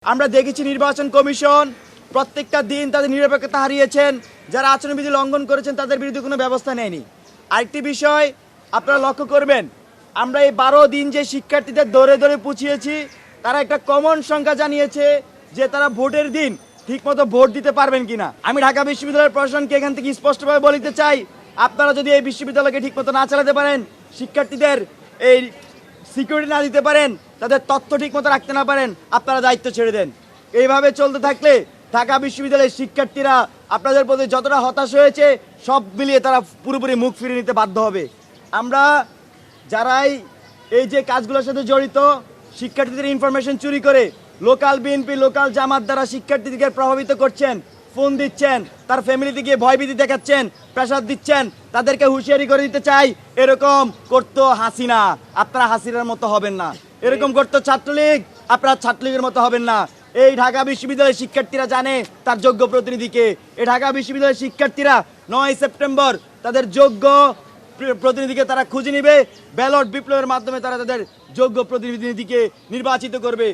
আমরা দেখেছি নির্বাচন কমিশন প্রত্যেকটা দিন তাদের নিরপেক্ষতা হারিয়েছেন, যারা আচরণবিধি লঙ্ঘন করেছেন তাদের বিরুদ্ধে কোনো ব্যবস্থা নেয়নি। আরেকটি বিষয় আপনারা লক্ষ্য করবেন, আমরা এই 12 দিন যে শিক্ষার্থীদের দৌড়ে দৌড়ে পুছিয়েছি, তারা একটা কমন সংখ্যা জানিয়েছে যে তারা ভোটের দিন ঠিকমতো ভোট দিতে পারবেন কিনা। আমি ঢাকা বিশ্ববিদ্যালয়ের প্রশাসনকে এখান থেকে স্পষ্টভাবে বলতে চাই, আপনারা যদি এই বিশ্ববিদ্যালয়কে ঠিকমতো না চালাতে পারেন, শিক্ষার্থীদের এই সিকিউরিটি না দিতে পারেন, তাদের তথ্য ঠিকমতো রাখতে না পারেন, আপনারা দায়িত্ব ছেড়ে দেন। এইভাবে চলতে থাকলে ঢাকা বিশ্ববিদ্যালয়ের শিক্ষার্থীরা আপনাদের প্রতি যতটা হতাশ হয়েছে সব মিলিয়ে তারা পুরোপুরি মুখ ফিরিয়ে নিতে বাধ্য হবে। আমরা যারাই এই যে কাজগুলোর সাথে জড়িত, শিক্ষার্থীদের ইনফরমেশন চুরি করে লোকাল বিএনপি, লোকাল জামাত দ্বারা শিক্ষার্থীদেরকে প্রভাবিত করছেন, ফোন দিচ্ছেন, তার ফ্যামিলিতে গিয়ে ভয়ভীতি দেখাচ্ছেন, প্রেসার দিচ্ছেন, তাদেরকে হুঁশিয়ারি করে দিতে চাই, এরকম করতো হাসিনা, আপনারা হাসিনার মতো হবেন না। এরকম করতো ছাত্রলীগ, আপনারা ছাত্রলীগের মতো হবেন না। এই ঢাকা বিশ্ববিদ্যালয়ের শিক্ষার্থীরা জানে তার যোগ্য প্রতিনিধিকে। এই ঢাকা বিশ্ববিদ্যালয়ের শিক্ষার্থীরা 9 সেপ্টেম্বর তাদের যোগ্য প্রতিনিধিকে তারা খুঁজে নিবে, ব্যালট বিপ্লবের মাধ্যমে তারা তাদের যোগ্য প্রতিনিধিকে নির্বাচিত করবে।